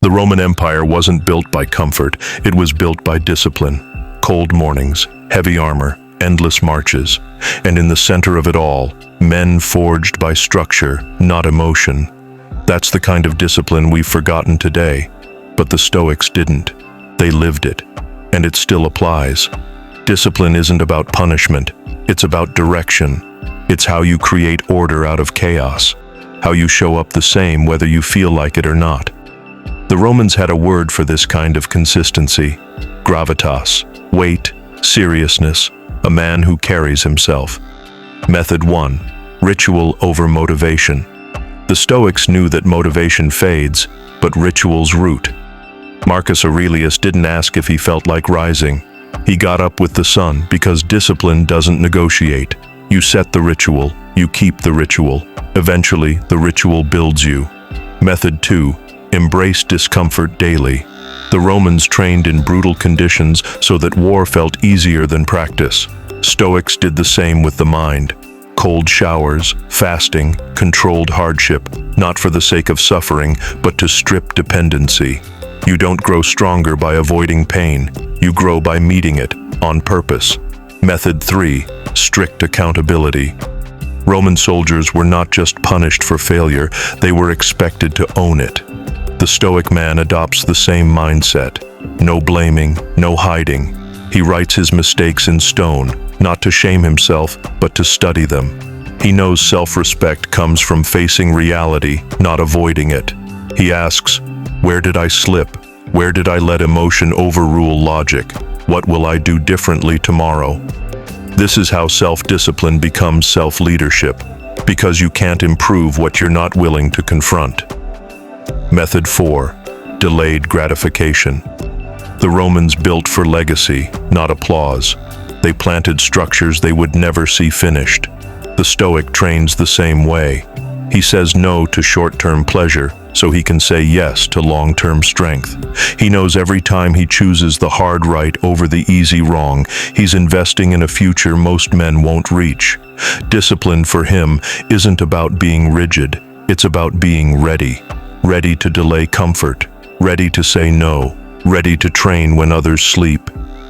The Roman Empire wasn't built by comfort, it was built by discipline. Cold mornings, heavy armor, endless marches, and in the center of it all, men forged by structure, not emotion. That's the kind of discipline we've forgotten today, but the Stoics didn't. They lived it, and it still applies. Discipline isn't about punishment, it's about direction. It's how you create order out of chaos, how you show up the same whether you feel like it or not. The Romans had a word for this kind of consistency: gravitas, weight, seriousness, a man who carries himself. Method 1. Ritual over motivation. The Stoics knew that motivation fades, but rituals root. Marcus Aurelius didn't ask if he felt like rising. He got up with the sun because discipline doesn't negotiate. You set the ritual, you keep the ritual. Eventually, the ritual builds you. Method 2. Embrace discomfort daily. The Romans trained in brutal conditions so that war felt easier than practice. Stoics did the same with the mind. Cold showers, fasting, controlled hardship, not for the sake of suffering, but to strip dependency. You don't grow stronger by avoiding pain. You grow by meeting it, on purpose. Method 3. Strict accountability. Roman soldiers were not just punished for failure, they were expected to own it. The Stoic man adopts the same mindset. No blaming, no hiding. He writes his mistakes in stone, not to shame himself, but to study them. He knows self-respect comes from facing reality, not avoiding it. He asks, where did I slip? Where did I let emotion overrule logic? What will I do differently tomorrow? This is how self-discipline becomes self-leadership, because you can't improve what you're not willing to confront. Method 4. Delayed gratification. The Romans built for legacy, not applause. They planted structures they would never see finished. The Stoic trains the same way. He says no to short-term pleasure, so he can say yes to long-term strength. He knows every time he chooses the hard right over the easy wrong, he's investing in a future most men won't reach. Discipline for him isn't about being rigid, it's about being ready. Ready to delay comfort, ready to say no, ready to train when others sleep.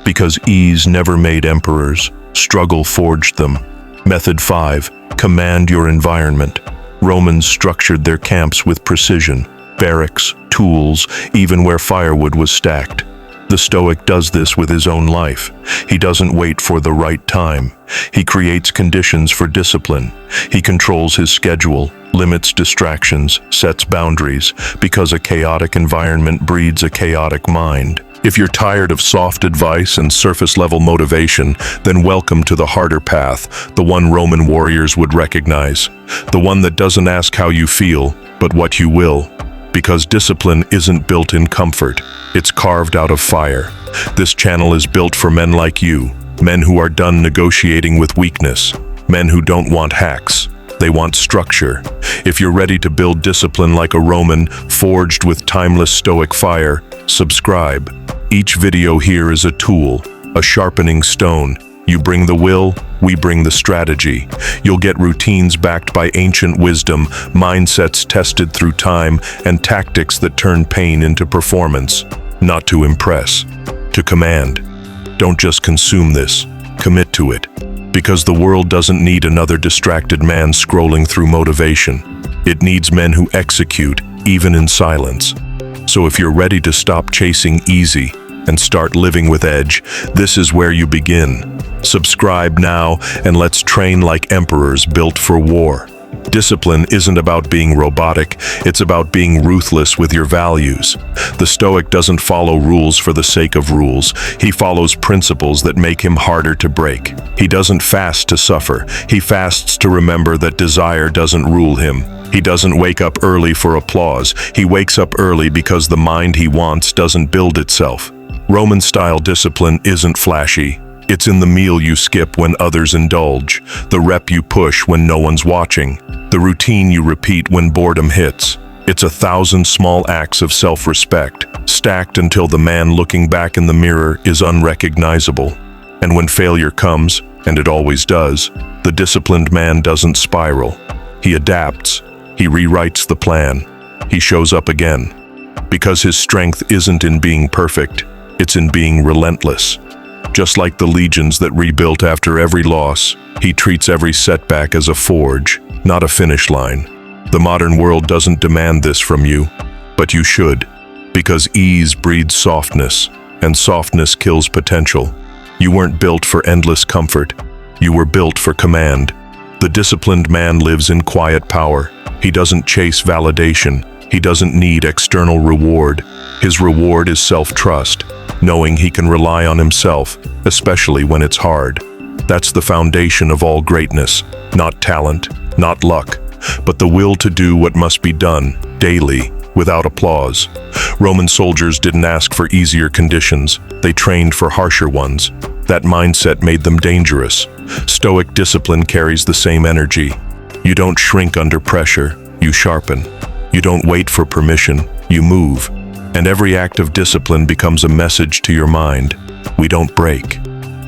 Because ease never made emperors, struggle forged them. Method 5. Command your environment. Romans structured their camps with precision, barracks, tools, even where firewood was stacked. The Stoic does this with his own life. He doesn't wait for the right time. He creates conditions for discipline. He controls his schedule, limits distractions, sets boundaries, because a chaotic environment breeds a chaotic mind. If you're tired of soft advice and surface-level motivation, then welcome to the harder path, the one Roman warriors would recognize. The one that doesn't ask how you feel, but what you will. Because discipline isn't built in comfort, it's carved out of fire. This channel is built for men like you, men who are done negotiating with weakness, men who don't want hacks. They want structure. If you're ready to build discipline like a Roman, forged with timeless Stoic fire, subscribe. Each video here is a tool, a sharpening stone. You bring the will, we bring the strategy. You'll get routines backed by ancient wisdom, mindsets tested through time, and tactics that turn pain into performance. Not to impress, to command. Don't just consume this, commit to it. Because the world doesn't need another distracted man scrolling through motivation. It needs men who execute, even in silence. So if you're ready to stop chasing easy and start living with edge, this is where you begin. Subscribe now and let's train like emperors built for war. Discipline isn't about being robotic, it's about being ruthless with your values. The Stoic doesn't follow rules for the sake of rules. He follows principles that make him harder to break. He doesn't fast to suffer. He fasts to remember that desire doesn't rule him. He doesn't wake up early for applause. He wakes up early because the mind he wants doesn't build itself. Roman-style discipline isn't flashy. It's in the meal you skip when others indulge, the rep you push when no one's watching, the routine you repeat when boredom hits. It's 1,000 small acts of self-respect, stacked until the man looking back in the mirror is unrecognizable. And when failure comes, and it always does, the disciplined man doesn't spiral. He adapts. He rewrites the plan. He shows up again. Because his strength isn't in being perfect, it's in being relentless. Just like the legions that rebuilt after every loss, he treats every setback as a forge, not a finish line. The modern world doesn't demand this from you, but you should, because ease breeds softness, and softness kills potential. You weren't built for endless comfort. You were built for command. The disciplined man lives in quiet power. He doesn't chase validation. He doesn't need external reward. His reward is self-trust, knowing he can rely on himself, especially when it's hard. That's the foundation of all greatness, not talent, not luck, but the will to do what must be done, daily, without applause. Roman soldiers didn't ask for easier conditions, they trained for harsher ones. That mindset made them dangerous. Stoic discipline carries the same energy. You don't shrink under pressure, you sharpen. You don't wait for permission, you move. And every act of discipline becomes a message to your mind. We don't break.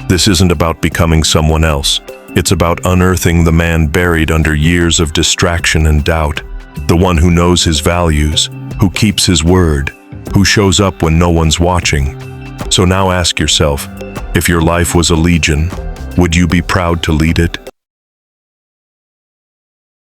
This isn't about becoming someone else. It's about unearthing the man buried under years of distraction and doubt. The one who knows his values, who keeps his word, who shows up when no one's watching. So now ask yourself, if your life was a legion, would you be proud to lead it?